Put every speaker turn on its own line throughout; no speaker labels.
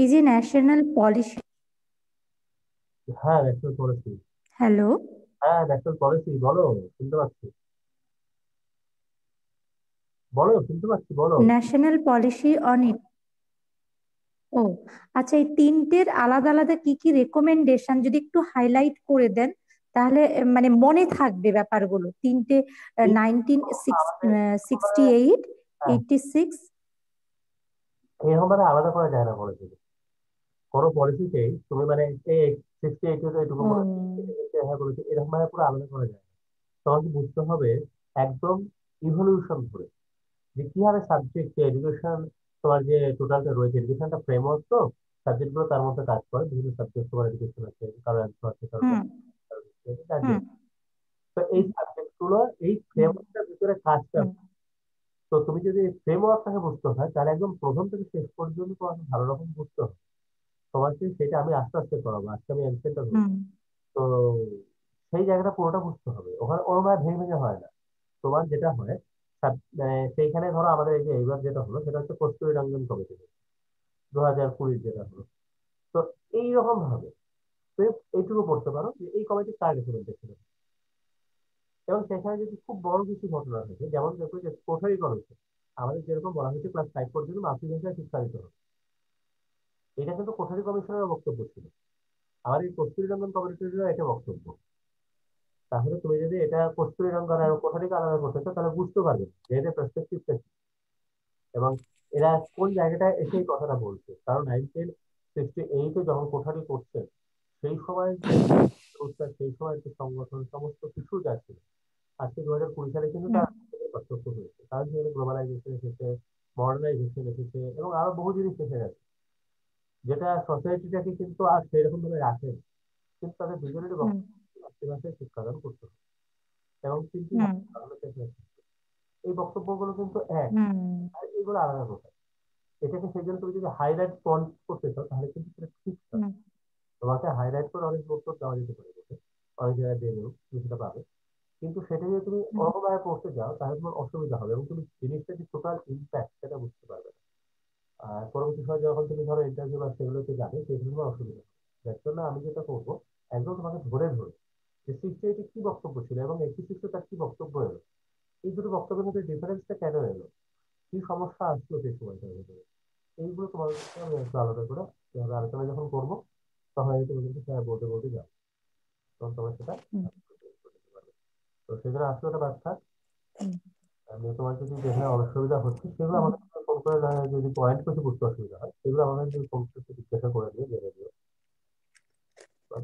এই যে national policy.
হ্যাঁ, ন্যাশনাল পলিসি।
হ্যালো।
হ্যাঁ, ন্যাশনাল পলিসি, বলো। শুনতে পাচ্ছি, বলো, শুনতে পাচ্ছি, বলো।
National policy on it. ও, আচ্ছা, এই তিনটের আলাদা আলাদা কি কি রেকমেন্ডেশন যদি একটু হাইলাইট করে দেন, তাহলে মানে মনে থাকবে ব্যাপারগুলো তিনটে।
এই
1968,
হ্যাঁ,
86।
এরকম মানে আলাদা করা যায় না পলিসি। কোনো পলিসিতেই তুমি মানে এই 68 এটুকু বলে
ও।
হ্যাঁ বলেছি, এরকম ভাবে পুরো আলাদা করা যায় না। তোমাকে বুঝতে হবে একদম ইভলিউশন ধরে, যে কিভাবে সাবজেক্ট এডুকেশন, তোমার যে টোটালটা রয়েছে এডুকেশনটা ফ্রেমওয়ার্ক, তো সাবজেক্ট গুলো তার মধ্যে কাজ করে। বিভিন্ন সাবজেক্ট তোমার এডুকেশন আছে, কারো অ্যান্সার আছে, কারো
হুম
কারো history আছে, যার
হুম
যেরকম। তো এই সাবজেক্ট গুলো এই
হুম
ফ্রেমওয়ার্কটার ভিতরে কাজটা,
হুম
তো তুমি যদি ফ্রেমওয়ার্কটাকে বুঝতে হয় তাহলে একদম প্রথম থেকে শেষ পর্যন্ত তোমাকে ভালো রকম বুঝতে হবে। তোমাকে সেটা আমি আস্তে আস্তে করাবো, আজকে আমি অ্যান্সারটা ধরবো।
হুম
তো সেই জায়গাটা পুরোটা বুঝতে হবে, ওখানে ওরকম ভেঙে ভেঙে হয় না। তোমার যেটা হয় সেইখানে ধরো আমাদের এই যে এইবার যেটা হলো সেটা হচ্ছে কস্তুরী রঙ্গন কমিটি 2020 যেটা হলো। তো এইরকম ভাবে তুমি এইটুকু পড়তে পারো যে এই কমিটি কার রেকমেন্ডেশন, এবং সেখানে যদি খুব বড় কিছু ঘটনা থাকে, যেমন দেখো যে কোঠারি কমিশন, আমাদের যেরকম বলা হয়েছে ক্লাস 5 পর্যন্ত মাতৃভাষায় শিক্ষা দিতে হবে, এটা কিন্তু কোঠারি কমিশনের বক্তব্য ছিল। আমার এই কস্তুরী রঙ্গন কমিটির এটা বক্তব্য। তাহলে তুমি যদি এটা কস্তুরী রঙ্গন আর কোঠারিকে আলাদা করতে চাও তাহলে বুঝতে পারবে যে এদের পার্সপেক্টিভটা কি, এবং এরা কোন জায়গাটায় এসে এই কথাটা বলছে। কারণ 1968 যখন কোঠারি করছেন, সেই সময় যে অবস্থা, সেই সময় যে সংগঠন, সমস্ত কিছু যা ছিল, আজকে 2020 সালে কিন্তু
হুম
তার পার্থক্য হয়েছে। কারণ সেখানে গ্লোবালাইজেশন এসেছে, মডার্নাইজেশন এসেছে, এবং আরো বহু জিনিস এসে গেছে, যেটা সোসাইটিটাকে কিন্তু আর সেরকম ভাবে রাখে। কিন্তু তাদের দুজনেরই
হুম
বক্তব্য মাতৃভাষায় শিক্ষাদান করতে হবে, এবং কিন্তু
হুম
এই বক্তব্যগুলো কিন্তু এক,
হুম
আর এগুলো আলাদা কথা। এটাকে সেই জন্য তুমি যদি হাইলাইট পয়েন্ট করতে চাও তাহলে কিন্তু সেটা ঠিক না।
হুম
তোমাকে হাইলাইট করে অনেক বক্তব্য দেওয়া যেতে পারে বলে, অনেক জায়গায় দিয়ে দেবো, তুমি সেটা পাবে। কিন্তু সেটা যদি তুমি
হুম
ওরকম ভাবে পড়তে যাও তাহলে তোমার অসুবিধা হবে, এবং তুমি জিনিসটা যে টোটাল ইম্প্যাক্ট সেটা বুঝতে পারবে না। আর পরবর্তী সময় যখন তুমি ধরো ইন্টারভিউ বা সেগুলোতে যাবে সেগুলো তোমার অসুবিধা হবে। যার জন্য আমি যেটা করবো, একদম তোমাকে ধরে ধরে যে 68 কি বক্তব্য ছিল এবং 86 তার কি বক্তব্য এলো, এই দুটো বক্তব্যের মধ্যে ডিফারেন্সটা কেন এলো, কি সমস্যা আসলো সেই সময়টার ভিতরে, এইগুলো তোমার কাছে আমি একটু আলাদা করে এভাবে আলোচনা যখন করবো, তখন আমি তোমাদেরকে সেটা বলতে বলতে যাবো, তখন তোমার সেটা
হুম
করতে পারবে। তো সেখানে আসলে একটা ব্যাখ্যা,
হুম
আমি তোমার যদি যেখানে অসুবিধা হচ্ছে সেগুলো
হুম
আমাকে ফোন করে, না হয় যদি পয়েন্ট কিছু বুঝতে অসুবিধা হয় সেগুলো আমাকে যদি ফোন করে একটু জিজ্ঞাসা করে দিয়ে জেনে দিও।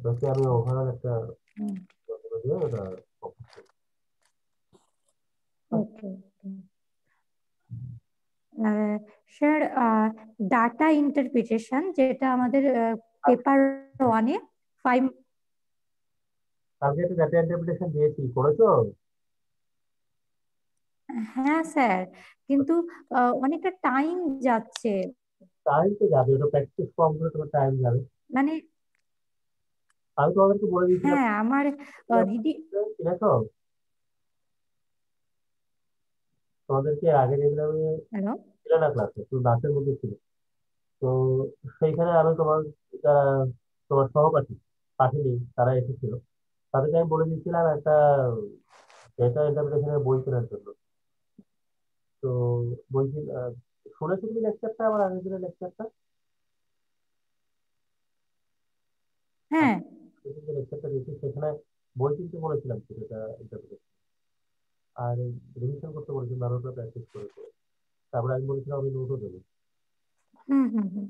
তাকে আমি ওভারঅল একটা
হুম।
বক্তব্য দিয়ে ওটা focus করবো।
ওকে। স্যার, ডাটা ইন্টারপ্রিটেশন যেটা আমাদের
আর
পেপার ওয়ানে 5।
কালকে একটা ডাটা ইন্টারপ্রিটেশন দিয়েছি, করেছো?
হ্যাঁ স্যার, কিন্তু অনেকটা টাইম যাচ্ছে।
টাইম তো যাবে, ওটা প্র্যাকটিস কম করে তোমার টাইম যাবে।
মানে
আমি তোমাদেরকে বলে দিয়েছিলাম,
হ্যাঁ, আমার রিডি
চিনেছো? তোমাদেরকে আগে যেদিন আমি
হ্যালো।
ছিল না ক্লাসে, তুমি বাসের মধ্যে ছিল। তো সেইখানে আমি তোমার যারা তোমার সহপাঠী পাঠিয়ে তারা এসেছিল, তাদেরকে আমি বলে দিয়েছিলাম একটা ডেটা ইন্টারপ্রিটেশনের বই কেনার জন্য। তো বই শুনেছো তুমি লেকচারটা, আমার আগের দিনের লেকচারটা?
হ্যাঁ।
যে লেকচারটা দিয়েছি সেখানে বই কিনতে বলেছিলাম ডেটা ইন্টারপ্রিটেশন, আর রিভিশন করতে বলেছিলাম, ভালো করে প্র্যাকটিস করে করে। তারপরে আমি বলেছিলাম আমি নোটও দেবো।
হুম হুম হুম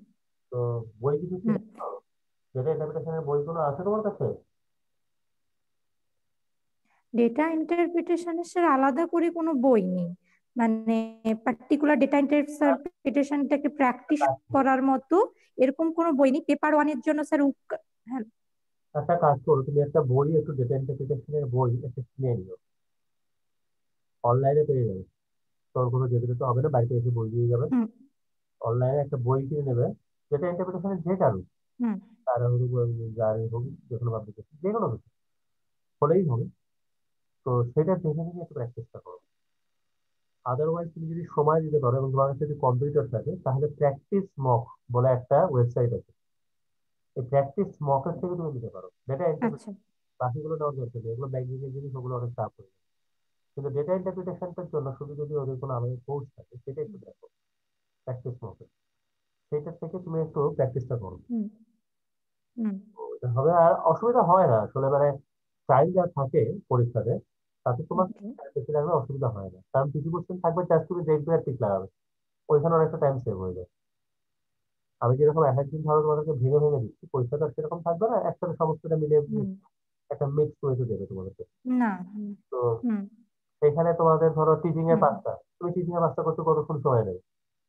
তো বই কিছু ছিল,
হুম
ডেটা ইন্টারপ্রিটেশনের বইগুলো আছে তোমার কাছে?
ডেটা ইন্টারপ্রিটেশনের স্যার আলাদা করে কোনো বই নেই। মানে পার্টিকুলার ডেটা ইন্টারপ্রিটেশনটাকে প্র্যাকটিস করার মতো এরকম কোনো বই নেই পেপার ওয়ানের জন্য স্যার। হ্যাঁ।
একটা কাজ করো, তুমি একটা বই, একটু ডেটা ইন্টারপ্রিটেশনের বই একটা কিনে নিও, অনলাইনে পেয়ে যাবে। তোর কোনো যেতে যেতে হবে না, বাড়িতে এসে বই দিয়ে যাবে।
হুম
অনলাইনে একটা বই কিনে নেবে, ডেটা ইন্টারপ্রিটেশনের যে কারো,
হুম
তার যার হোক, যে কোনো পাবলিকেশন, যে কোনো কিছু হলেই হবে। তো সেটা দেখে দেখে একটু প্র্যাকটিসটা করো। আদারওয়াইজ তুমি যদি সময় দিতে পারো এবং তোমার কাছে যদি কম্পিউটার থাকে, তাহলে প্র্যাকটিস মক বলে একটা ওয়েবসাইট আছে। এই প্র্যাকটিস মকের থেকে তুমি দিতে পারো ডেটা
আচ্ছা।
ইন্টারপ্রিটেশন। বাকিগুলো নেওয়ার দরকার নেই, এগুলো ব্যাংকিং এর জিনিস, ওগুলো অনেক চাপ হয়ে যায়। কিন্তু ডেটা ইন্টারপ্রিটেশনটার জন্য শুধু যদি ওদের কোনো আলাদা কোর্স থাকে, সেটা একটু দেখো প্র্যাকটিস মকে, সেটার থেকে তুমি একটু প্র্যাকটিসটা করো।
হুম হুম।
তো এটা হবে, আর অসুবিধা হয় না আসলে, মানে টাইম যা থাকে পরীক্ষাতে, তাতে তোমার
ওকে।
বেশি লাগবে, অসুবিধা হয় না, কারণ কিছু কোশ্চেন থাকবে জাস্ট তুমি দেখবে আর টিক লাগাবে, ওইখানে অনেকটা টাইম সেভ হয়ে যায়। আমি যেরকম এক একদিন ধরো তোমাদেরকে ভেঙে ভেঙে দিচ্ছি, পরীক্ষাটা সেরকম থাকবে না, একসাথে সমস্তটা মিলিয়ে
হুম।
একটা মিক্স ওয়েতে দেবে তোমাদেরকে।
না। হুম
তো
হুম
সেখানে তোমাদের ধরো টিচিং এ
হুম
5টা, তুমি টিচিং এ 5টা করতে কতক্ষণ সময় নেবে?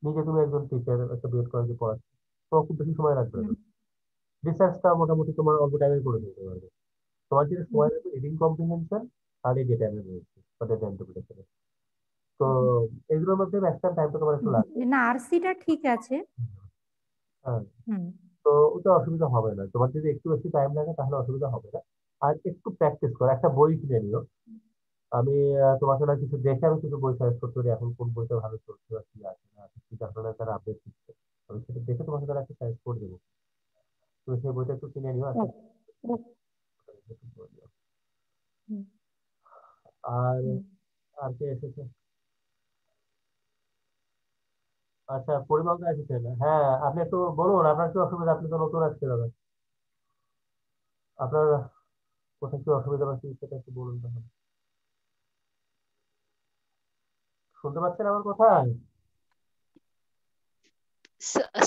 নিজে তুমি একজন টিচার, একটা বিএড কলেজে পড়াচ্ছ, তোমার খুব বেশি সময় লাগবে
হুম
না। রিসার্চটা মোটামুটি তোমার অল্প টাইমে করে দিতে পারবে। তোমার যেটা
হুম
সময় লাগবে রিডিং কম্প্রিহেনশন আর এই ডেটা অ্যানালিসিস বা ডেটা ইন্টারপ্রিটেশন। তো
হুম
এগুলোর মধ্যে ম্যাক্সিমাম টাইমটা তোমার একটু
হুম।
লাগবে।
না, আরসিটা ঠিক আছে।
হ্যাঁ।
হুম
তো ওটা অসুবিধা হবে না, তোমার যদি একটু বেশি টাইম লাগে তাহলে অসুবিধা হবে না। আর একটু প্র্যাকটিস করো, একটা বই কিনে নিও। আমি তোমাকে না কিছু দেখে আমি কিছু বই সাজেস্ট করতে পারি, এখন কোন বইটা ভালো চলছে বা কি আছে না আছে, কি কারণে তারা আপডেট দিচ্ছে, আমি সেটা দেখে তোমাকে তারা একটা সাজেস্ট করে দেবো। তুমি সেই বইটা একটু কিনে নিও
ও
আজকে।
ও হুম
আর
হুম।
আর কে এসেছে? আচ্ছা, পরিমল দা এসেছেন, হ্যাঁ আপনি একটু বলুন আপনার কি অসুবিধা, আপনি তো নতুন আসছে দাদা, আপনার কোথায় কি অসুবিধা বা কি সেটা একটু বলুন তখন। শুনতে পাচ্ছেন আমার কথা?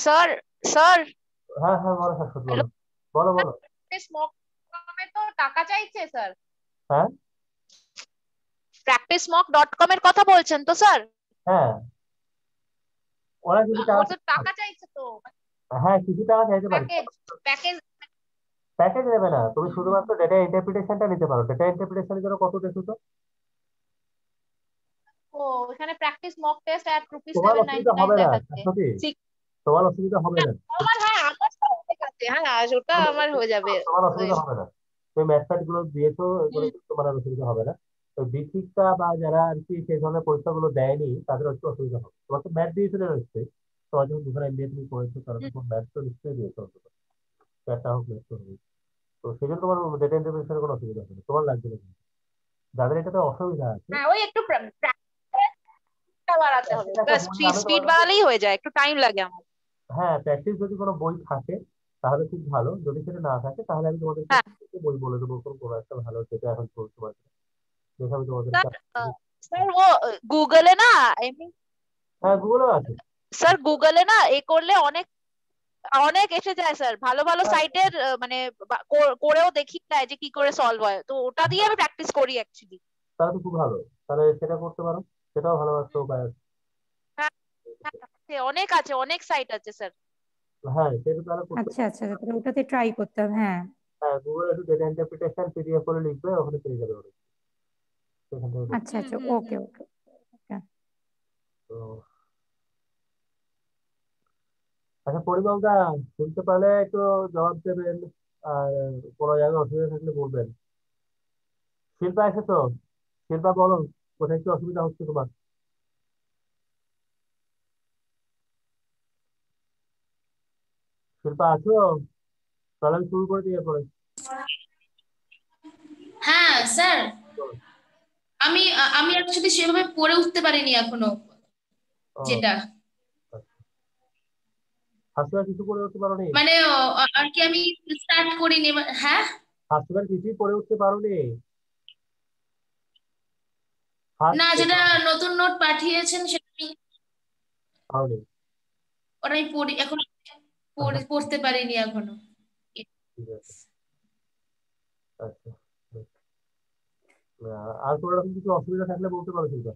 স্যার স্যার
হ্যাঁ হ্যাঁ, বলো শাশ্বত,
হ্যালো।
বলো বলো বলো।
স্মোক কমে তো টাকা চাইছে স্যার।
হ্যাঁ
practicemok.com এর কথা বলছেন তো স্যার?
হ্যাঁ, ওরা কিছু টাকা
ও তো টাকা চাইছে তো,
হ্যাঁ কিছু টাকা চাইতে পারে।
Package package.
প্যাকেজ নেবে না, তুমি শুধুমাত্র ডেটা ইন্টারপ্রিটেশনটা নিতে পারো। ডেটা ইন্টারপ্রিটেশনের জন্য কত দেখো তো?
ও, এখানে প্র্যাকটিস মক টেস্ট এট রুপিস
তোমার অসুবিধা
799
হবে না
দেখাচ্ছে।
শাশ্বতী,
Six-
তোমার অসুবিধা হবে না।
আমার, হ্যাঁ আমার সব ঠিক আছে, হ্যাঁ ওটা আমার হয়ে যাবে।
তোমার অসুবিধা হবে না, তুমি ম্যাথ গুলো দিয়েছো, এগুলো
হুম,
কিন্তু তোমার আর অসুবিধা হবে না। তো বিসিকটা বা যারা আর কি সেই ধরনের পরীক্ষাগুলো দেয়নি তাদের একটু অসুবিধা হবে। তোমার তো ম্যাথ দিয়েছিল নিশ্চয়ই, তোমার যখন দুখানা এমবিএ তুমি করেছো, তারা
হুম।
তখন ম্যাথ তো নিশ্চয়ই দিয়েছো অন্তত, একটা হোক ম্যাথ তো হবে। তো সেই জন্য তোমার ডেটা ইন্টারপ্রিটেশনের কোনো অসুবিধা হবে না, তোমার লাগবে না কিন্তু। যাদের এটাতে অসুবিধা আছে,
হ্যাঁ, ওই একটু প্র্যাকটিসটা বাড়াতে হবে,
একটা
ব্যাস
বই আমি
স্পিড
তোমাদেরকে,
বাড়ালেই হয়ে যায়, একটু টাইম লাগে আমার।
হ্যাঁ প্র্যাকটিস যদি কোনো বই থাকে তাহলে খুব ভালো, যদি সেটা না থাকে তাহলে আমি তোমাদেরকে
হ্যাঁ
বই বলে দেবো, কোনো কোনো একটা ভালো যেটা এখন চলছে বাজারে, দেখে আমি
স্যার,
তোমাদেরকে।
স্যার ও গুগলে না এমনি,
হ্যাঁ গুগলও আছে।
স্যার গুগলে না এ করলে অনেক অনেক এসে যায় স্যার, ভালো ভালো
হ্যাঁ,
সাইটের মানে করেও দেখি দেয় যে কি করে সলভ হয়, তো ওটা দিয়ে আমি প্র্যাকটিস করি অ্যাকচুয়ালি।
তাহলে তো খুব ভালো, তাহলে সেটা করতে পারো, সেটাও ভালো একটা উপায় আছে।
হ্যাঁ হ্যাঁ, অনেক আছে, অনেক সাইট আছে স্যার।
হ্যাঁ সেটা তাহলে করতে
আচ্ছা
পারো।
আচ্ছা, তাহলে ওটাতে ট্রাই করতে হবে। হ্যাঁ।
হ্যাঁ গুগলে একটু ডেটা ইন্টারপ্রিটেশন পিডিএফ করে লিখবে, ওখানে পেয়ে যাবে অনেক, সেখান থেকে করতে।
আচ্ছা
হুম
আচ্ছা,
হুম
ওকে
হুম।
ওকে ওকে।
তো আচ্ছা পরিমল দা, শুনতে পারলে একটু জবাব দেবেন, আর কোনো জায়গায় অসুবিধা থাকলে বলবেন। শিল্পা এসেছো? শিল্পা বলো, কোথায় কি অসুবিধা হচ্ছে তোমার? শিল্পা আছো? তাহলে আমি শুরু করে দিয়ে পরে।
হ্যাঁ স্যার, আমি অ্যাকচুয়ালি সেভাবে পড়ে উঠতে পারিনি এখনো,
ও
যেটা
আচ্ছা, হাসিবার কিছু করে উঠতে পারো নি?
মানে আর কি আমি স্টার্ট করিনি হ্যাঁ।
হাসিবার কিছুই করে উঠতে পারো নি? ফার্স্ট
না, যেটা নতুন নোট পাঠিয়েছেন সেটা আমি
পারো নি?
ওটা আমি পড়ি এখন, পড়তে পারিনি এখনো।
ঠিক আছে, আচ্ছা। আর কোনো রকম কিছু অসুবিধা থাকলে বলতে পারো শিল্পা।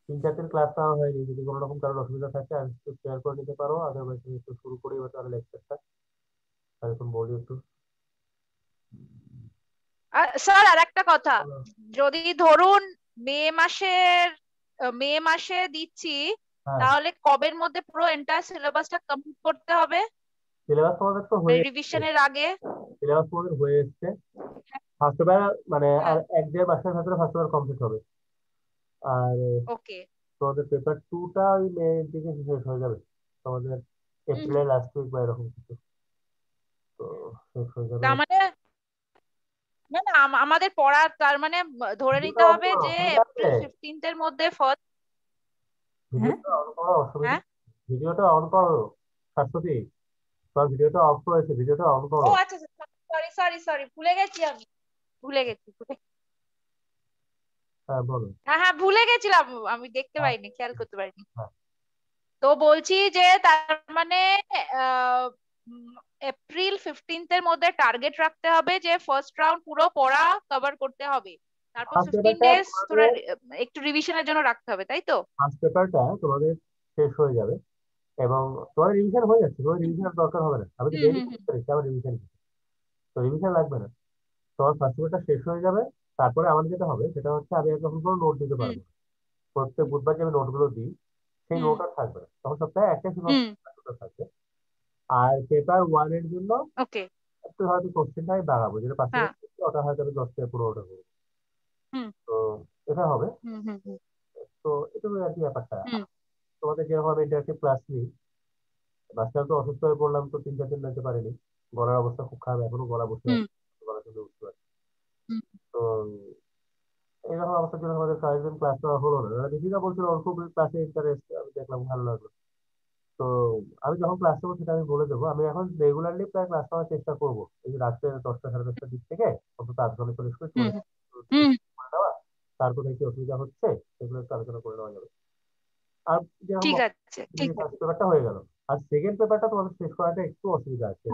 3-4 দিন ক্লাস নেওয়া হয়নি, যদি কোনো রকম কারোর অসুবিধা থাকে আর একটু শেয়ার করে নিতে পারো, আদারওয়াইজ তুমি একটু শুরু করি এবার তাহলে লেকচারটা, আর এখন বলি একটু।
স্যার আর একটা কথা,
বলো।
যদি ধরুন মে মাসের মে মাসে দিচ্ছি,
হ্যাঁ
তাহলে কবের মধ্যে পুরো এন্টায়ার সিলেবাসটা কমপ্লিট করতে হবে?
সিলেবাস তোমাদের তো হয়ে
রিভিশনের আগে।
সিলেবাস তোমাদের হয়ে এসছে। ফার্স্ট পেপার মানে আর
হ্যাঁ,
1-1.5 মাসের ভেতরে ফার্স্ট পেপার কমপ্লিট হবে। আর
ওকে।
তোমাদের পেপার 2টা ওই মের দিকে শেষ হয়ে যাবে, তোমাদের এপ্রিলের লাস্ট উইক বা এরকম কিছু, তো শেষ হয়ে যাবে।
তার মানে না না আমাদের পড়া তার মানে ধরে
ভিডিওটা
নিতে
অন
হবে
করো,
যে
শুনতে
এপ্রিল
পাচ্ছে?
15th এর মধ্যে ফার্স্ট।
হ্যাঁ,
ভিডিওটা অন করো, অসুবিধা।
হ্যাঁ।
ভিডিওটা অন করো শাশ্বতী, তোমার ভিডিওটা অফ রয়েছে, ভিডিওটা অন
ও
করো।
আচ্ছা, সরি সরি সরি, ভুলে গেছি আমি, ভুলে গেছি
হ্যাঁ বলো।
হ্যাঁ হ্যাঁ, ভুলে গেছিলাম, আমি দেখতে
হ্যাঁ,
পাইনি, খেয়াল করতে পারিনি।
হ্যাঁ।
তো বলছি যে তার মানে আহ, এপ্রিল 15th এর মধ্যে টার্গেট রাখতে হবে যে ফার্স্ট রাউন্ড পুরো পড়া কভার করতে হবে, তারপর
ফার্স্ট
15
পেপারটা
ডেজ তোরা
তোমাদের,
একটু রিভিশনের জন্য রাখতে হবে, তাই তো?
ফার্স্ট পেপারটা তোমাদের শেষ হয়ে যাবে এবং তোমাদের রিভিশন হয়ে যাচ্ছে, তোমার রিভিশনের দরকার হবে না, আমি তো
হুম
ডেইলি
হুম হুম
করতে পারি, আমার রিভিশন, তো রিভিশন লাগবে না। তোমার ফার্স্ট পেপারটা শেষ হয়ে যাবে, তারপরে আমার যেটা হবে সেটা হচ্ছে আমি আর তখন কোনো নোট দিতে
হুম
পারবো না। প্রত্যেক বুধবার যে আমি নোটগুলো দিই সেই
হুম
নোট আর থাকবে না, তখন সপ্তাহে একটা
হুম।
শুধু থাকবে। আর পেপার 1 এর জন্য
ওকে।
একটু হয়তো কোশ্চেনটা আমি বাড়াবো, যেটা পাশে
হ্যাঁ।
ওটা হয়তো আমি 10 থেকে 15টা করবো।
হুম
তো এটা হবে।
হুম হুম হুম
তো এটুকুই আর কি ব্যাপারটা।
হুম
তোমাদের যেরকম আমি ইন্টারেক্টিভ ক্লাস নিই, মাঝখানে তো অসুস্থ হয়ে পড়লাম, তো 3-4 দিন নিতে পারিনি, গলার অবস্থা খুব খারাপ, এখনো গলা বসে
হুম
আছে, গলা শুনে উঠতে পারছি।
হুম।
তো এইরকম অবস্থার জন্য আমাদের কয়েকদিন ক্লাস করা হলো না, দীপিকা বলছিল ওর খুব ক্লাসে ইন্টারেস্ট, আমি দেখলাম ভালো লাগলো। তো আমি যখন ক্লাস নেবো সেটা আমি বলে দেবো, আমি এখন রেগুলারলি প্রায় ক্লাস নেওয়ার চেষ্টা করবো, এই যে রাত্রে 10টা সাড়ে 10টার দিক থেকে অন্তত আধ ঘন্টা 40 মিনিট
হুম
করে
হুম।
করে দেওয়া, তার কোথায় কি অসুবিধা হচ্ছে সেগুলো একটু আলোচনা করে নেওয়া যাবে। আর যেরকম
ঠিক আছে, ঠিক আছে।
ফার্স্ট পেপারটা হয়ে গেল, আর সেকেন্ড পেপারটা তোমাদের শেষ করাটা একটু অসুবিধা আছে।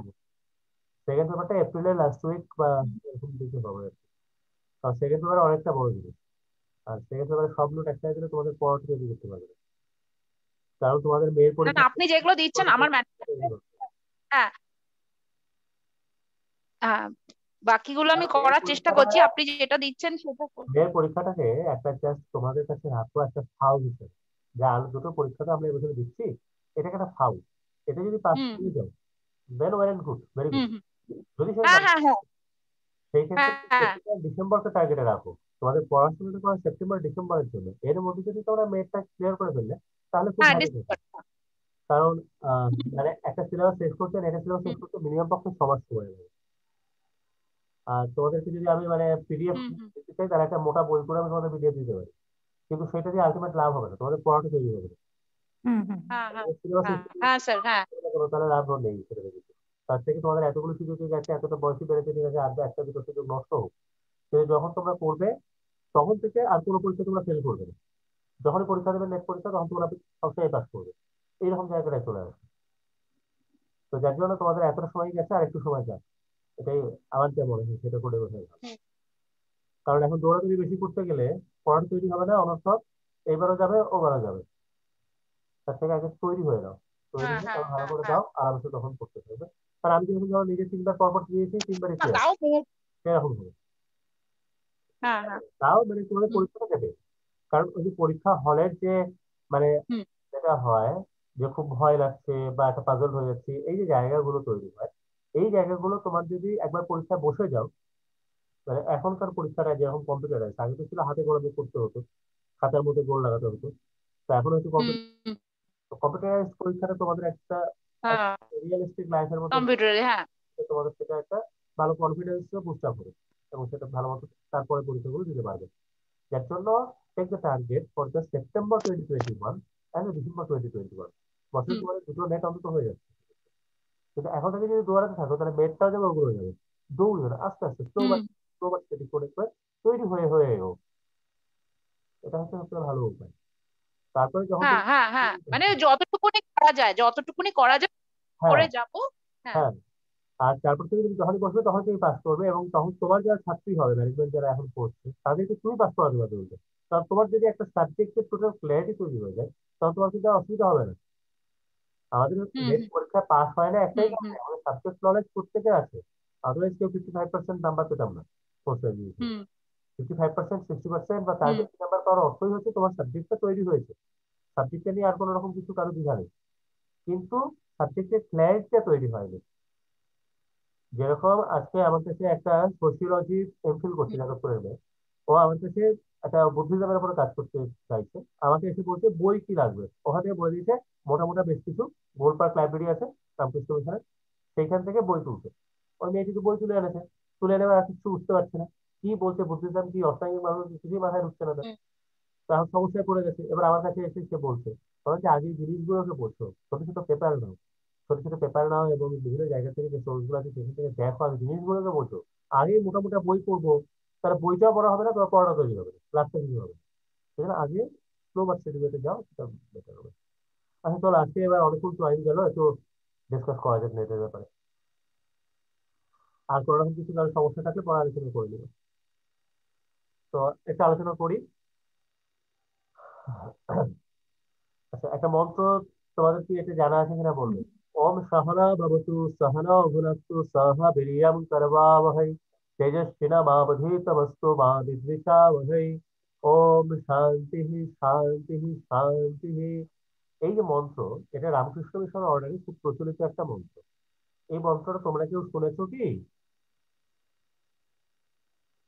সেকেন্ড পেপারটা এপ্রিলের লাস্ট উইক বা এরকম দিকে হবে আর কি। কারণ সেকেন্ড পেপার অনেকটা বড় জিনিস, আর সেকেন্ড পেপারে সব নোট একসাথে দিলে তোমাদের পড়াটা তৈরি করতে পারবে না। কারণ তোমাদের মেয়ের
না না,
পরীক্ষা
আপনি যেগুলো দিচ্ছেন আমার হ্যাঁ হ্যাঁ, বাকিগুলো আমি
মেয়ের
করার চেষ্টা
পরীক্ষাটা
করছি, আপনি যেটা দিচ্ছেন সেটা
মেয়ের পরীক্ষাটাকে একটা জাস্ট তোমাদের কাছে রাখো একটা ফাউল হিসেবে, যে আর দুটো পরীক্ষা তো আমরা এবছর দিচ্ছি, এটাকে একটা ফাউল, এটা যদি পাস
হুম
করে যাও then well and good, very
hmm
good.
Hmm.
যদি সেটা
হ্যাঁ
না,
হ্যাঁ হ্যাঁ
সেই ক্ষেত্রে
হ্যাঁ হ্যাঁ
ডিসেম্বরকে টার্গেটে রাখো, তোমাদের পড়াশোনাটা করা সেপ্টেম্বর ডিসেম্বরের জন্য, এর মধ্যে যদি তোমরা মেয়েরটা ক্লিয়ার করে ফেললে তাহলে খুব
হ্যাঁ,
ভালো হতো।
ডিসেম্বর।
কারণ মানে একটা সিলেবাস শেষ করতে আর একটা সিলেবাস শেষ
হুম
করতে মিনিমাম পক্ষে 6 মাস সময় লাগে। আর তোমাদেরকে যদি আমি মানে পিডিএফ
হুম হুম
দিতে চাই, তাহলে একটা মোটা বই করে আমি তোমাদের পিডিএফ দিতে পারি, কিন্তু সেটা দিয়ে আলটিমেট লাভ হবে না, তোমাদের পড়াটা তৈরি হবে না।
হুম হুম
হ্যাঁ হ্যাঁ
সিলেবাস
হ্যাঁ হ্যাঁ স্যার হ্যাঁ।
তাহলে লাভ নেই সেটা থেকে। তার থেকে তোমাদের এতগুলো সুযোগ ঠিক আছে, এতটা বয়সী বেড়েছে ঠিক আছে, আর একটা দুটো সুযোগ নষ্ট হোক, কিন্তু যখন তোমরা করবে তখন থেকে আর কোনো পরীক্ষা তোমরা ফেল করবে না, যখনই পরীক্ষা দেবে নেক্সট পরীক্ষা তখন তোমরা সবসময় পাস করবে, এইরকম জায়গাটায় চলে আসবে। তো যার জন্য তোমাদের এতটা সময় গেছে, আর একটু সময় যাক, এটাই আমার যা মনে হয় সেটা করে বোঝাই ভালো।
হুম।
কারণ এখন দৌড়াদৌড়ি বেশি করতে গেলে পড়াটা তৈরি হবে না, অনর্থক এইবারও যাবে ওবারও যাবে। তার থেকে আগে তৈরি হয়ে নাও, তৈরি
হ্যাঁ
হয়ে
হ্যাঁ
তারপর ভালো
হ্যাঁ
করে
হ্যাঁ।
দাও, আরামসে তখন পড়তে থাকবে। কারণ আমি যখন ধরো নিজে 3বার পরপর দিয়েছি, 3বারই
না,
ফেল,
তাও
এরকম হবে।
হ্যাঁ হ্যাঁ।
তাও মানে তোমাদের
হুম
পরীক্ষাটা দেবে, কারণ ওই যে পরীক্ষা হলের যে মানে
হুম
যেটা হয় যে খুব ভয় লাগছে বা একটা পাজল হয়ে যাচ্ছে, এই যে জায়গাগুলো তৈরি হয়, এই জায়গাগুলো তোমার যদি একবার পরীক্ষা বসে যাও, মানে এখনকার পরীক্ষাটা যেরকম কম্পিউটারাইজ, আগে তো ছিল হাতে কলমে করতে হতো, খাতার মধ্যে গোল লাগাতে হতো, তো এখন হচ্ছে
হুম হুম।
কম্পিউটারাইজ পরীক্ষাটা তোমাদের একটা
হ্যাঁ,
রিয়েলিস্টিক লাইফের মধ্যে
কম্পিউটারে হ্যাঁ।
তোমাদের সেটা একটা ভালো কনফিডেন্স বুস্ট আপ হবে, এবং সেটা ভালো মতো তারপরে পরীক্ষাগুলো দিতে পারবে। যার জন্য take the target for the September 2021 and December 2021, বছরে
হুম
তোমাদের দুটো নেট অন্তত হয়ে যাচ্ছে। কিন্তু এখন থেকে যদি দৌড়াতে থাকো তাহলে মেটটাও যাবে, ওগুলো হয়ে যাবে, দৌড়বে না, আস্তে আস্তে slow
hmm.
But slow but steady করে করে তৈরি হয়ে হয়ে এগো, এটা হচ্ছে সবচেয়ে ভালো উপায়। তারপরে যখন
হ্যাঁ
তুমি,
হ্যাঁ হ্যাঁ, মানে যতটুকুনি করা যায়, যতটুকুনি করা যায়
হ্যাঁ
করে যাবো। হ্যাঁ।
হ্যাঁ, আর তারপর থেকে তুমি যখনই বসবে তখন তুমি পাস করবে, এবং তখন তোমার যারা ছাত্রী হবে ম্যানেজমেন্ট যারা এখন পড়ছে তাদেরকে তুমি পাস করাতে পারবে বলতে। কারণ তোমার যদি একটা সাবজেক্টের টোটাল ক্ল্যারিটি তৈরি হয়ে যায়, তখন তোমার কিন্তু আর অসুবিধা হবে না। আমাদের
হুম
নেট
হুম
পরীক্ষা পাস হয় না একটাই
হুম হুম
কারণে, আমাদের সাবজেক্ট নলেজ প্রত্যেকের আছে, আদারওয়াইজ কেউ 55% নাম্বার পেতাম না পোস্ট গ্রাজুয়েশন।
হুম
55%, 60% বা তার
হুম
বেশি নাম্বার পাওয়ার অর্থই হচ্ছে তোমার সাবজেক্টটা তৈরি হয়েছে, সাবজেক্টটা নিয়ে আর কোনো রকম কিছু কারো দ্বিধা নেই। কিন্তু সাবজেক্টের ক্ল্যারিটিটা তৈরি হয়নি। যেরকম আজকে আমার কাছে একটা সোশিওলজি এমফিল করছে যাদবপুরের মেয়ে, ও আমার কাছে একটা বুদ্ধিজমের উপরে কাজ করতে চাইছে, আমাকে এসে বলছে বই কি লাগবে, ওখান থেকে বই দিয়েছে মোটামোটা বেশ কিছু, গোল পার্ক লাইব্রেরি আছে রামকৃষ্ণ মিশনে, সেইখান থেকে বই তুলছে। ওই মেয়েটি তো বই তুলে এনেছে, তুলে এনে আর কিছু বুঝতে পারছে না, কি বলছে বুদ্ধিজম কি অষ্টাঙ্গিক মানুষ কিছুই মাথায় ঢুকছে না তার। তখন সমস্যায় পড়ে গেছে, এবার আমার কাছে এসে সে বলছে কারণ যে আগে এই জিনিসগুলোকে বলছো, ছোট ছোট পেপার নাও, ছোট ছোট পেপার নাও এবং বিভিন্ন জায়গা থেকে যে সোর্স গুলো আছে সেখান থেকে দেখো, আমি জিনিসগুলোকে বলছো আগে মোটামুটি বই পড়বো, তাহলে বইটাও পড়া হবে না, তোমার পড়াটা তৈরি হবে না, ক্লাসটা কিছু হবে না। সেখানে আগে স্লো বা স্টেডি ওয়েতে যাও, সেটা বেটার হবে। আচ্ছা চলো, আজকে এবার অনেকক্ষণ টাইম গেল, একটু ডিসকাস করা যাক নেটের ব্যাপারে। আর কোনো রকম কিছু কারো সমস্যা থাকলে পরে আলোচনা করে নিব। তো একটা আলোচনা করি। আচ্ছা, একটা মন্ত্র তোমাদের কি এটা জানা আছে কিনা বলবে। ওম সহনা ভবতু সহনৌ ভুনক্তু সহ বীর্যং করবাবহৈ তেজস্বিনামাবধীতমস্তু মা বিদ্বিষাবহৈ। ওম শান্তি শান্তি শান্তি। এই যে মন্ত্র, এটা রামকৃষ্ণ মিশন অর্ডারে খুব প্রচলিত একটা মন্ত্র। এই মন্ত্রটা তোমরা কেউ শুনেছো কি?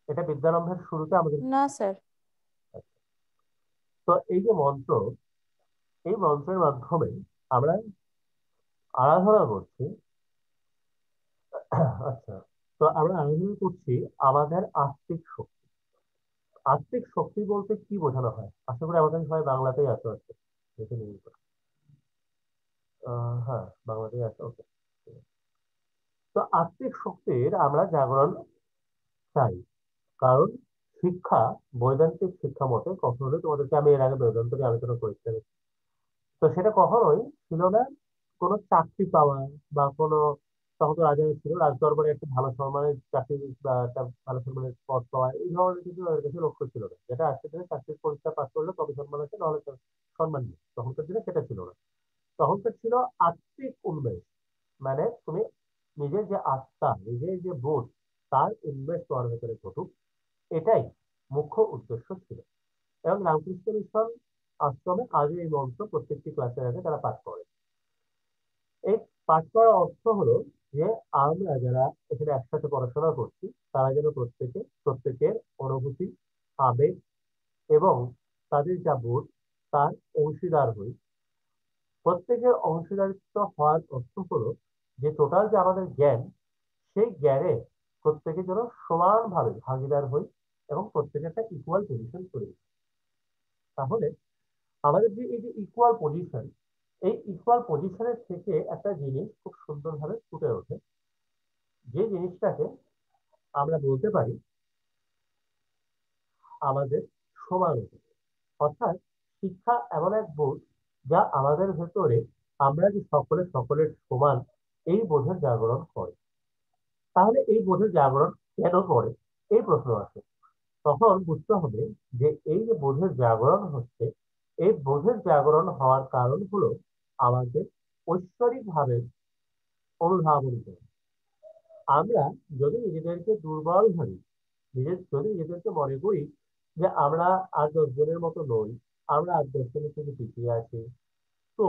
এটা বিদ্যারম্ভের শুরুতে আমাদের।
না স্যার।
তো এই যে মন্ত্র, এই মন্ত্রের মাধ্যমে আমরা আরাধনা করছি। আচ্ছা, তো আমরা আলোচনা করছি আমাদের আত্মিক শক্তি। আত্মিক শক্তি বলতে কি বোঝানো হয়, আশা করি আমাদের সবাই বাংলাতেই আছে। আজকে দেখে নিন। হ্যাঁ, বাংলাতেই আছে, ওকে। তো আত্মিক শক্তির আমরা জাগরণ চাই, কারণ শিক্ষা, বৈদান্তিক শিক্ষা মতে কখনোই, তোমাদেরকে আমি এর আগে বেদান্ত নিয়ে আলোচনা করেছিলাম, তো সেটা কখনোই ছিল না কোনো চাকরি পাওয়া বা কোনো, তখন তো রাজা ছিল, রাজদরবারে একটা ভালো সম্মানের চাকরি বা একটা ভালো সম্মানের পদ পাওয়া, এই ধরনের কিছু ওদের কাছে লক্ষ্য ছিল না, যেটা আজকের দিনে চাকরির পরীক্ষা পাস করলে তবে সম্মান আছে, নাহলে সম্মান নেই। তখনকার দিনে সেটা ছিল না। তখনকার ছিল আত্মিক উন্মেষ, মানে তুমি নিজের যে আত্মা, নিজের যে বোধ, তার উন্মেষ তোমার ভেতরে ঘটুক, এটাই মুখ্য উদ্দেশ্য ছিল। এবং রামকৃষ্ণ মিশন আশ্রমে আজও এই মন্ত্র প্রত্যেকটি ক্লাসের আগে তারা পাঠ করে। এই পাঠ করার অর্থ হলো যে আমরা যারা এখানে একসাথে পড়াশোনা করছি, তারা যেন প্রত্যেকের অনুভূতি, আবেগ এবং তাদের যা বোধ, তার অংশীদার হই। প্রত্যেকের অংশীদারিত্ব হওয়ার অর্থ হলো যে টোটাল যে আমাদের জ্ঞান, সেই জ্ঞানে প্রত্যেকে যেন সমানভাবে ভাগিদার হই এবং প্রত্যেকে একটা ইকুয়াল পজিশন করি। তাহলে আমাদের যে এই যে ইকুয়াল পজিশন, এই ইকুয়াল পজিশনের থেকে একটা জিনিস খুব সুন্দরভাবে ফুটে ওঠে, যে জিনিসটাকে আমরা বলতে পারি আমাদের সমানুভূতি। অর্থাৎ শিক্ষা এমন এক বোধ যা আমাদের ভেতরে আমরা যে সকলের সমান, এই বোধের জাগরণ করে। তাহলে এই বোধের জাগরণ কেন করে, এই প্রশ্ন আসে। তখন বুঝতে হবে যে এই যে বোধের জাগরণ হচ্ছে, এই বোধের জাগরণ হওয়ার কারণ হলো আমাদের ঐশ্বরিক ভাবে অনুধাবন করা। আমরা যদি নিজেদেরকে দুর্বল ভাবি, যদি নিজেদেরকে মনে করি যে আমরা আর 10 জনের মতো নই, আমরা আর 10 জনের থেকে পিছিয়ে আছি, তো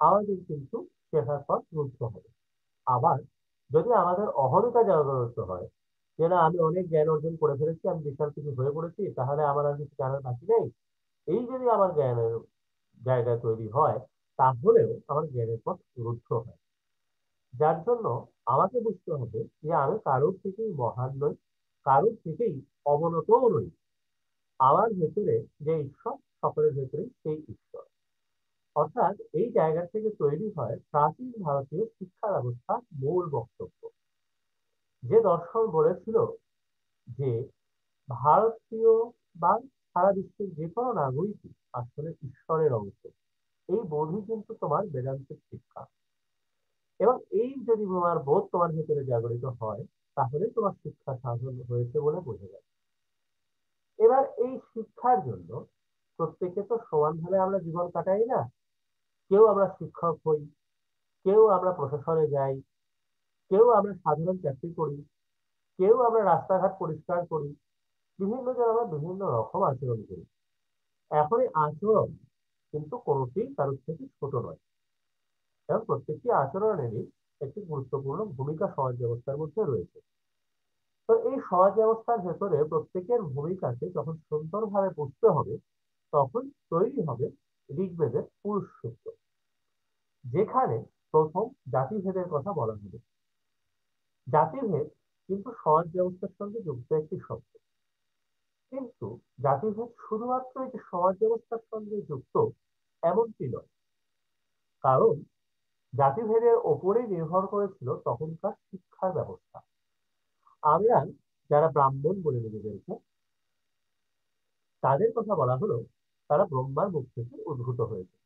আমাদের কিন্তু শেখার পথ রুদ্ধ হবে। আবার যদি আমাদের অহমিকা জাগ্রত হয়, যে না আমি অনেক জ্ঞান অর্জন করে ফেলেছি, আমি বিশাল কিছু হয়ে পড়েছি, তাহলে আমার আর কিছু জানার বাকি নেই, এই যদি আমার জ্ঞানের জায়গা তৈরি হয়, তাহলেও আমার জ্ঞানের পথ রুদ্ধ হয়। যার জন্য আমাকে বুঝতে হবে যে আমি কারোর থেকেই মহান নই, কারোর থেকেই অবনতও নই। আমার ভেতরে যে ঈশ্বর, সকলের ভেতরে সেই ঈশ্বর। অর্থাৎ এই জায়গা থেকে তৈরি হয় প্রাচীন ভারতীয় শিক্ষা ব্যবস্থার মূল বক্তব্য। যে দর্শন বলেছিল যে ভারতীয় বা সারা বিশ্বের যে কোনো নাগরিকই আসলে ঈশ্বরের অংশ, এই বোধই কিন্তু তোমার বেদান্তের শিক্ষা। এবং এই যদি তোমার বোধ তোমার ভেতরে জাগরিত হয়, তাহলে তোমার শিক্ষা সাধন হয়েছে বলে বোঝা যায়। এবার এই শিক্ষার জন্য প্রত্যেকে তো সমানভাবে আমরা জীবন কাটাই না। কেউ আমরা শিক্ষক হই, কেউ আমরা প্রশাসনে যাই, কেউ আমরা সাধারণ চাকরি করি, কেউ আমরা রাস্তাঘাট পরিষ্কার করি, বিভিন্ন জন আমরা বিভিন্ন রকম আচরণ করি। এখন এই আচরণ কিন্তু কোনোটি কারোর থেকে ছোট নয়। এবং প্রত্যেকটি আচরণেরই একটি গুরুত্বপূর্ণ ভূমিকা সমাজ ব্যবস্থার মধ্যে রয়েছে। তো এই সমাজ ব্যবস্থার ভেতরে প্রত্যেকের ভূমিকাকে যখন সুন্দরভাবে বুঝতে হবে, তখন তৈরি হবে ঋগ্বেদের পুরুষ সূক্ত, যেখানে প্রথম জাতিভেদের কথা বলা হবে। জাতিভেদ কিন্তু সমাজ ব্যবস্থার সঙ্গে যুক্ত একটি শব্দ, কিন্তু জাতিভেদ শুধুমাত্র একটি সমাজ ব্যবস্থার সঙ্গে যুক্ত এমনটি নয়, কারণ জাতিভেদের ওপরেই নির্ভর করেছিল তখনকার শিক্ষার ব্যবস্থা। আমরা যারা ব্রাহ্মণ বলে নিজেদেরকে, তাদের কথা বলা হলো তারা ব্রহ্মার মুখ থেকে উদ্ভূত হয়েছে।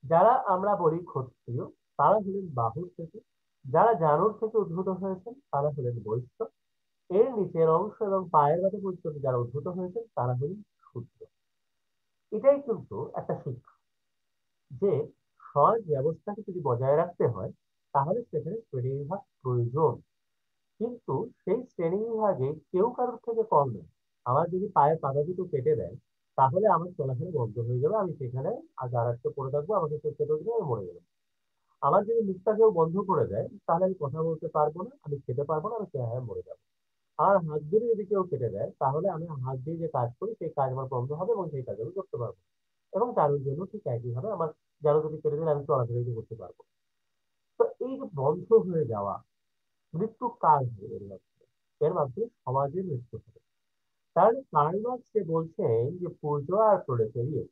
যারা আমরা বলি ক্ষত্রিয়, তারা হলেন বাহুর থেকে। যারা জানুর থেকে উদ্ভূত হয়েছেন তারা হলেন বৈশ্য। এর নিচের অংশ এবং পায়ের কাছে পর্যন্ত যারা উদ্ভূত হয়েছেন তারা হলেন শূদ্র। এটাই কিন্তু একটা শিক্ষা যে সমাজ ব্যবস্থাকে যদি বজায় রাখতে হয়, তাহলে সেখানে শ্রেণীবিভাগ প্রয়োজন। কিন্তু সেই শ্রেণীবিভাগে কেউ কারোর থেকে কম নয়। আমার যদি পায়ের পাতা দুটো কেটে দেয়, তাহলে আমার চলাফেরা বন্ধ হয়ে যাবে, আমি সেখানে আরাট্য পড়ে থাকবো, আমাকে কেউ কেটে দিলে আমি মরে যাবো। আমার যদি মুখটা কেউ বন্ধ করে দেয়, তাহলে আমি কথা বলতে পারবো না, আমি খেতে পারবো না, আমি চেহারা মরে যাবো। আর হাত দিয়ে যদি কেউ কেটে দেয়, তাহলে আমি হাত দিয়ে যে কাজ করি সেই কাজ আমার বন্ধ হবে এবং সেই কাজ আমি করতে পারবো। এবং তার জন্য ঠিক একইভাবে আমার যারা যদি কেটে দিলে আমি চলাফেরা করতে পারবো। তো এই যে বন্ধ হয়ে যাওয়া, মৃত্যু কাল হবে এর মাধ্যমে সমাজের মৃত্যু হবে। তাহলে কার্ল মার্কস সে বলছেন যে পূর্য আর প্রলেটারিয়েট,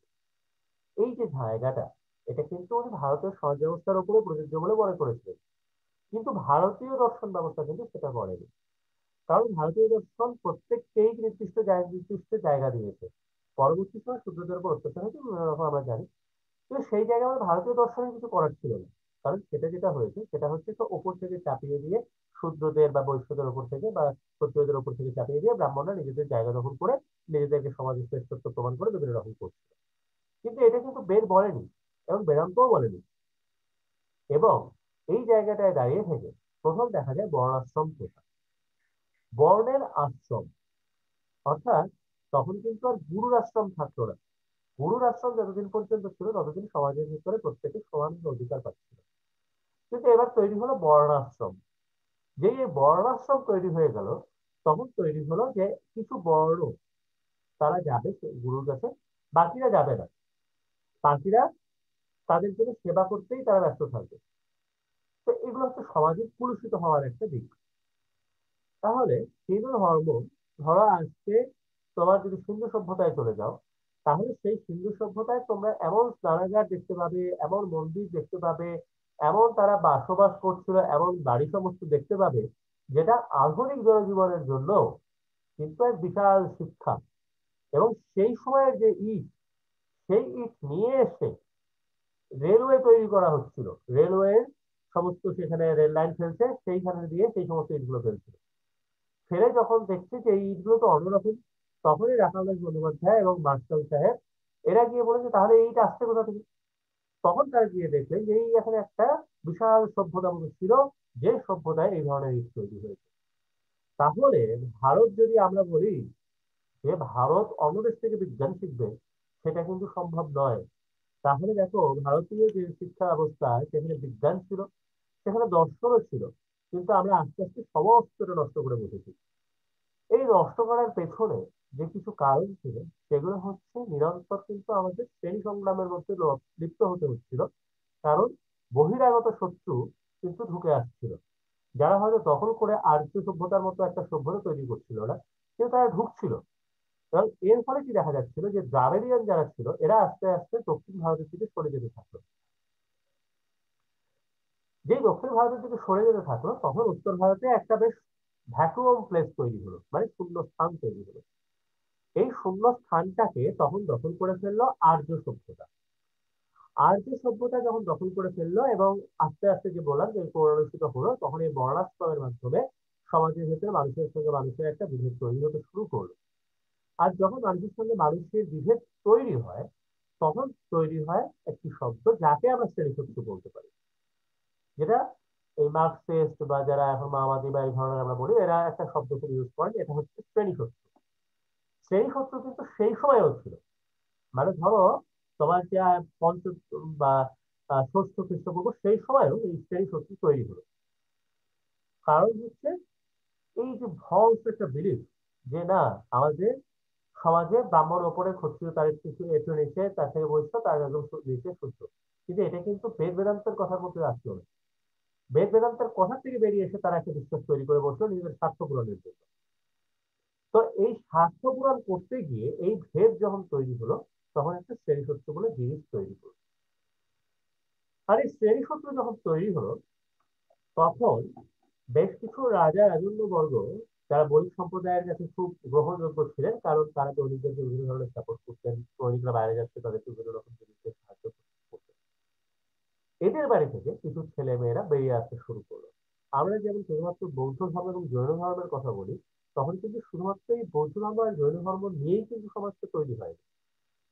এই যে জায়গাটা, এটা কিন্তু উনি ভারতের সমাজ ব্যবস্থার উপরে প্রযোজ্য বলে মনে করেছিলেন। কিন্তু ভারতীয় দর্শন ব্যবস্থা কিন্তু সেটা করেনি, কারণ ভারতীয় দর্শন প্রত্যেককেই নির্দিষ্ট জায়গা দিয়েছে। পরবর্তী সময় শূদ্রদের উপর অত্যাচার হয়েছে বিভিন্ন রকম আমরা জানি, কিন্তু সেই জায়গায় আমাদের ভারতীয় দর্শনের কিছু করার ছিল না। কারণ সেটা যেটা হয়েছে সেটা হচ্ছে তো ওপর থেকে চাপিয়ে দিয়ে, শূদ্রদের বা বৈশ্যদের উপর থেকে বা ক্ষত্রিয়দের উপর থেকে চাপিয়ে দিয়ে ব্রাহ্মণরা নিজেদের জায়গা দখল করে নিজেদেরকে সমাজে শ্রেষ্ঠত্ব প্রমাণ করে বিভিন্ন রকম করছিল। কিন্তু এটা কিন্তু বেদ বলেনি এবং বেদান্তও বলেনি। এবং এই জায়গাটায় দাঁড়িয়ে থেকে প্রথম দেখা যায় বর্ণাশ্রম প্রথা, বর্ণের আশ্রম। অর্থাৎ তখন কিন্তু আর গুরুর আশ্রম থাকলো না। গুরুর আশ্রম যতদিন পর্যন্ত ছিল ততদিন সমাজের ভিতরে প্রত্যেকে সমান অধিকার পাচ্ছিল। কিন্তু এবার তৈরি হলো বর্ণাশ্রম। যে এই বর্ণাশ্রম তৈরি হয়ে গেল, তখন তৈরি হলো যে কিছু বর্ণ তারা যাবে গুরুর কাছে, বাকিরা যাবে না। বাকিরা তাদের জন্য সেবা করতেই তারা ব্যস্ত থাকবে। তো এগুলো হচ্ছে সমাজের কুলুষিত হওয়ার একটা দিক। তাহলে হিন্দু ধর্ম, ধরো আজকে তোমার যদি সিন্ধু সভ্যতায় চলে যাও, তাহলে সেই সিন্ধু সভ্যতায় তোমরা এমন স্নানাগার দেখতে পাবে, এমন মন্দির দেখতে পাবে, এমন তারা বসবাস করছিল, এমন বাড়ি সমস্ত দেখতে পাবে, যেটা আধুনিক জনজীবনের জন্য কিন্তু এক বিশাল শিক্ষা। এবং সেই সময়ের যে ইট, সেই ইট নিয়ে এসে রেলওয়ে তৈরি করা হচ্ছিল। রেলওয়ে সমস্ত সেখানে রেল লাইন ফেলছে, সেইখানে দিয়ে সেই সমস্ত ইটগুলো ফেলছিল। ফেলে যখন দেখছে যে এই ইটগুলো তো অন্যরকম, তখনই রাখালদাস বন্দ্যোপাধ্যায় এবং মার্শাল সাহেব এরা গিয়ে বলেছে তাহলে এইটা আসছে কোথা থেকে। তখন তারা গিয়ে দেখলেন যে এই এখানে একটা বিশাল সভ্যতা মতো ছিল, যে সভ্যতায় এই ধরনের ইট তৈরি হয়েছে। তাহলে ভারত যদি আমরা বলি যে ভারত অন্য দেশ থেকে বিজ্ঞান শিখবে, সেটা কিন্তু সম্ভব নয়। তাহলে দেখো ভারতীয় যে শিক্ষা ব্যবস্থা, সেখানে বিজ্ঞান ছিল, সেখানে দর্শনও ছিল, কিন্তু আমরা আস্তে আস্তে সমস্তটা নষ্ট করে বসেছি। এই নষ্ট করার পেছনে যে কিছু কারণ ছিল, সেগুলো হচ্ছে নিরন্তর কিন্তু আমাদের শ্রেণী সংগ্রামের মধ্যে লিপ্ত হতে হচ্ছিল। কারণ বহিরাগত শত্রু কিন্তু ঢুকে আসছিল, যারা হয়তো দখল করে আর্য সভ্যতার মতো একটা সভ্যতা তৈরি করছিল না, কিন্তু তারা ঢুকছিল। এবং এর ফলে কি দেখা যাচ্ছিল যে দ্রাবিড়িয়ান যারা ছিল, এরা আস্তে আস্তে দক্ষিণ ভারতের দিকে সরে যেতে থাকলো। যেই দক্ষিণ ভারতের দিকে সরে যেতে থাকলো, তখন উত্তর ভারতে একটা বেশ ভ্যাকুয়াম প্লেস তৈরি হলো, মানে শূন্য স্থান তৈরি হলো। এই শূন্য স্থানটাকে তখন দখল করে ফেললো আর্য সভ্যতা। আর্য সভ্যতা যখন দখল করে ফেললো এবং আস্তে আস্তে যে বললাম যে পরিণত হলো, তখন এই বর্ণাশ্রমের মাধ্যমে সমাজের ভেতরে মানুষের সঙ্গে মানুষের একটা বিভেদ তৈরি হতে শুরু করলো। আর যখন মানুষের সঙ্গে মানুষের বিভেদ তৈরি হয়, তখন তৈরি হয় একটি শব্দ যাকে আমরা শ্রেণীশত্রু বলতে পারি, যেটা এই মার্কসিস্ট বা যারা এখন মাওবাদী বা এই ধরনের আমরা বলি, এরা একটা শব্দ খুব ইউজ করেন, এটা হচ্ছে শ্রেণীশত্রু। শ্রেণীশত্রু কিন্তু সেই সময়ও ছিল। মানে ধরো তোমার যে পঞ্চ বা ষষ্ঠ খ্রিস্টপূর্ব সেই সময়ও এই শ্রেণী শক্তি তৈরি হলো। কারণ হচ্ছে এই যে ফলস একটা বিলিফ যে না, আমাদের সমাজে ব্রাহ্মণ ওপরে ক্ষত্রিয় তার কিছু একটু নিচে, তার থেকে বৈশ্য, তার একদম নিচে শুদ্ধ। কিন্তু এটা কিন্তু বেদ বেদান্তের কথার মধ্যে আসলো না। বেদ বেদান্তের কথা থেকে বেরিয়ে এসে তারা একটা বিশ্বাস তৈরি করে বসলো নিজেদের স্বার্থ পূরণের জন্য। তো এই স্বার্থ পূরণ করতে গিয়ে এই ভেদ যখন তৈরি হলো, তখন একটা শ্রেণী সূত্র বলে জিনিস তৈরি হলো। আর এই শ্রেণী সূত্র যখন তৈরি হলো, তখন বেশ কিছু রাজা রাজন্যবর্গ যারা বণিক সম্প্রদায়ের কাছে খুব গ্রহণযোগ্য ছিলেন, কারণ তারা বণিকদেরকে বিভিন্ন ধরনের সাপোর্ট করতেন, বণিকরা বাইরে যাচ্ছে তাদেরকে বিভিন্ন রকম জিনিসের সাহায্য করতেন। এদের বাড়ি থেকে কিছু ছেলে মেয়েরা বেরিয়ে আসতে শুরু করলো। আমরা যেমন শুধুমাত্র বৌদ্ধ ধর্ম এবং জৈন ধর্মের কথা বলি, তখন কিন্তু শুধুমাত্র এই বৌদ্ধ ধর্ম আর জৈন ধর্ম নিয়েই কিন্তু সমাজটা তৈরি হয়নি।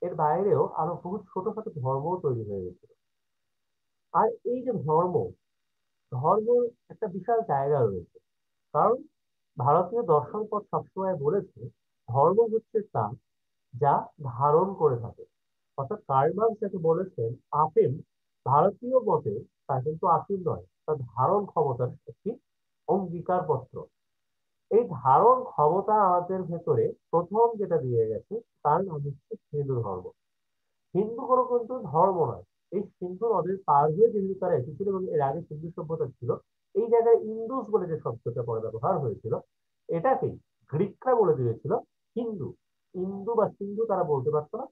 এর বাইরেও আরো বহু ছোটখাটো ধর্মও তৈরি হয়ে গেছিল। আর এই যে ধর্ম, ধর্মের একটা বিশাল জায়গা রয়েছে। কারণ ভারতীয় দর্শনপদ সবসময় বলেছে ধর্ম হচ্ছে তা যা ধারণ করে থাকে। অর্থাৎ কার্ল মার্কস যাকে বলেছেন আফিম, ভারতীয় মতে তা কিন্তু আফিম নয়, তা ধারণ ক্ষমতার একটি অঙ্গীকারপত্র। এই ধারণ ক্ষমতা আমাদের ভেতরে প্রথম যেটা দিয়ে গেছে তার নাম হচ্ছে হিন্দু ধর্ম। হিন্দু কোনো কিন্তু ধর্ম নয়। এই সিন্ধু নদের পার হয়ে যেহেতু তারা এসেছিল এবং এর আগে সিন্ধু সভ্যতা ছিল, এই জায়গায় ইন্দুস বলে যে শব্দটা পরে ব্যবহার হয়েছিল, এটাকেই গ্রিকরা বলে দিয়েছিল হিন্দু। ইন্দু বা সিন্ধু তারা বলতে পারতো না,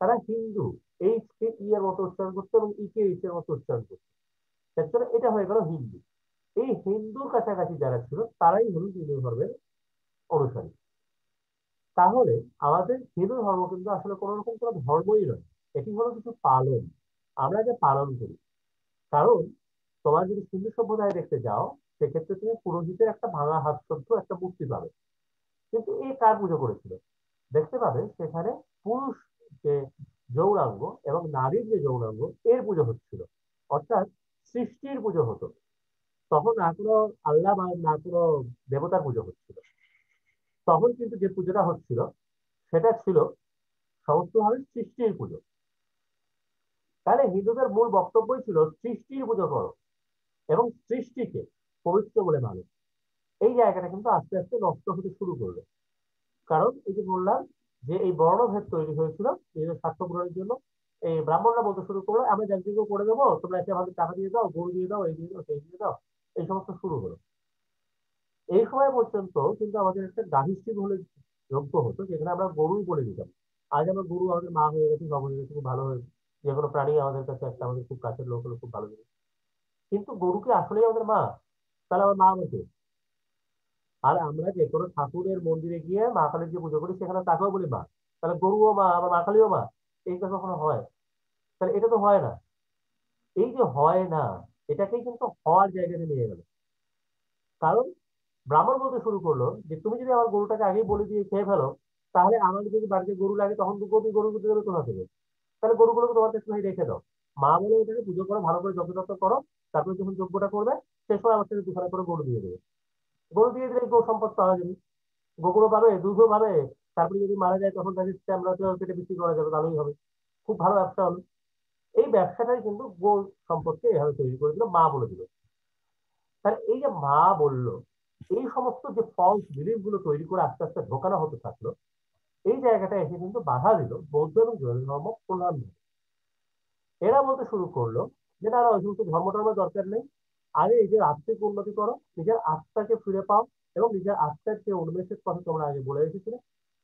তারা হিন্দু, এইচ কে ই এর মতো উচ্চারণ করতো এবং ই কে এইচ এর মতো উচ্চারণ করতো। তার জন্য এটা হয়ে গেল হিন্দু। এই হিন্দুর কাছাকাছি যারা ছিল তারাই হল হিন্দু ধর্মের অনুসারী। তাহলে আমাদের হিন্দু ধর্ম কিন্তু আসলে কোন রকম কোনো ধর্মই নয়, এটি হলো কিছু পালন, আমরা যে পালন করি। কারণ তোমার যদি সিন্ধু সভ্যতায় দেখতে যাও, সেক্ষেত্রে তুমি পুরোহিতের একটা ভাঙা হাত শুদ্ধ একটা মূর্তি পাবে। কিন্তু এই কার পুজো করেছিল? দেখতে পাবে সেখানে পুরুষ যে যৌনাঙ্গ এবং নারীর যে যৌনাঙ্গ এর পুজো হচ্ছিল। অর্থাৎ সৃষ্টির পুজো হতো। তখন না কোনো আল্লাহ বা না কোনো দেবতার পুজো হচ্ছিল। তখন কিন্তু যে পুজোটা হচ্ছিল সেটা ছিল সমস্তভাবে সৃষ্টির পুজো। তাহলে হিন্দুদের মূল বক্তব্যই ছিল সৃষ্টির পুজো করো এবং সৃষ্টিকে পবিত্র বলে মানো। এই জায়গাটা কিন্তু আস্তে আস্তে নষ্ট হতে শুরু করলো। কারণ এই যে বললাম যে এই বর্ণভেদ তৈরি হয়েছিল নিজেদের স্বার্থ পূরণের জন্য। এই ব্রাহ্মণরা বলতে শুরু করলো আমরা যাগযজ্ঞ করে দেবো, তোমরা এসে আমাদের টাকা দিয়ে দাও, গরু দিয়ে দাও, এই দিয়ে দাও, সেই দিয়ে দাও। এই সমস্ত শুরু হলো। এই সময় পর্যন্ত কিন্তু আমাদের একটা গাহিষ্ঠি বলে যোগ্য হতো, যেখানে আমরা গরুই বলে দিতাম। আজ আমরা গরু আমাদের মা হয়ে গেছে, সব হয়ে গেছে, খুব ভালো হয়েছে। যে কোনো প্রাণী আমাদের কাছে একটা আমাদের খুব কাছের লোক হলো, খুব ভালো জিনিস। কিন্তু গরু কি আসলেই আমাদের মা? তাহলে আমার মা আমাকে। আর আমরা যে কোনো ঠাকুরের মন্দিরে গিয়ে মা কালীর যে পুজো করি সেখানে তাকেও বলি মা। তাহলে গরুও মা, আবার মা কালীও মা? এইটা কখনো হয়? তাহলে এটা তো হয় না। এই যে হয় না, এটাকেই কিন্তু হওয়ার জায়গাতে নিয়ে গেল। কারণ ব্রাহ্মণ বলতে শুরু করলো যে তুমি যদি আমার গরুটাকে আগেই বলে দিয়ে খেয়ে ফেলো, তাহলে আমার যদি বাড়িতে গরু লাগে তখন তো গরু দিতে দেবে কোথা থেকে? তাহলে গরুগুলোকে তোমার কাছে ভাই রেখে দাও। মা বলে ওটাকে পুজো করো, ভালো করে যত্ন করো। তারপরে যখন যজ্ঞটা করবে সে সময় আমার থেকে দুখানা করে গরু দিয়ে দেবে। গরু দিয়ে দিলে গো সম্পদ পাওয়া যাবে, গোবরও পাবে, দুধও পাবে। তারপরে যদি মারা যায় তখন তাকে আমরা কেটে বিক্রি করা যাবে, ভালোই হবে। খুব ভালো ব্যবসা হলো। এই ব্যবসাটাই কিন্তু গো সম্পদকে এভাবে তৈরি করে দিল, মা বলে দিল। তাহলে এই যে মা বললো, এই সমস্ত যে ফলস বিলিফ গুলো তৈরি করে আস্তে আস্তে ঢোকানো হতে থাকলো, এই জায়গাটা এসে কিন্তু বাধা দিল বৌদ্ধ এবং জৈন ধর্ম প্রধান। এরা বলতে শুরু করলো যে না, ওই সমস্ত ধর্ম টর্ম দরকার নেই। আগে নিজের আত্মিক উন্নতি করো, নিজের আত্মাকে ফিরে পাও এবং নিজের আত্মার যে উন্মেষের কথা তোমরা আগে বলে এসেছিলে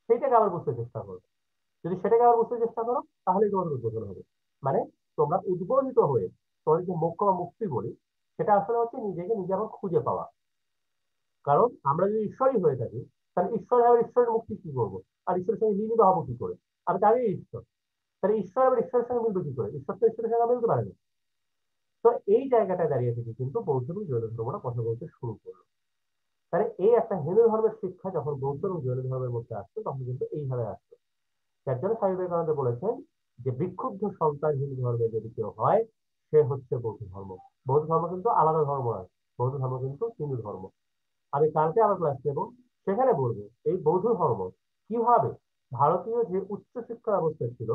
সেইটাকে আবার বুঝতে চেষ্টা করো। যদি সেটাকে আবার বুঝতে চেষ্টা করো তাহলেই তোমাদের উদ্বোধন হবে। মানে তোমরা উদ্বোধিত হয়ে তোমাদের যে মোক্ষ বা মুক্তি বলি, সেটা আসলে হচ্ছে নিজেকে নিজে আবার খুঁজে পাওয়া। কারণ আমরা যদি ঈশ্বরই হয়ে থাকি, তাহলে ঈশ্বর আবার ঈশ্বরের মুক্তি কি করবো? আর ঈশ্বরের সঙ্গে মিলিত হবো কি করে? আমি তো আগেই ঈশ্বর। তাহলে ঈশ্বর আবার ঈশ্বরের সঙ্গে মিলবে কি করে? ঈশ্বর তো ঈশ্বরের সঙ্গে মিলতে পারে না। তো এই জায়গাটায় দাঁড়িয়ে থেকে কিন্তু বৌদ্ধ এবং জৈন ধর্মটা কথা বলতে শুরু করলো। তাহলে এই একটা হিন্দু ধর্মের শিক্ষা যখন বৌদ্ধ এবং জৈন ধর্মের মধ্যে আসতো তখন কিন্তু এইভাবে আসতো। যার জন্য স্বামী বিবেকানন্দ বলেছেন যে বিক্ষুব্ধ সন্তান হিন্দু ধর্মে যদি কেউ হয়, সে হচ্ছে বৌদ্ধ ধর্ম। বৌদ্ধ ধর্ম কিন্তু আলাদা ধর্ম নয়, বৌদ্ধ ধর্ম কিন্তু হিন্দু ধর্ম। আমি কালকে আবার ক্লাস নেব, সেখানে বলবো এই বৌদ্ধ ধর্ম কিভাবে ভারতীয় যে উচ্চ শিক্ষা ব্যবস্থা ছিল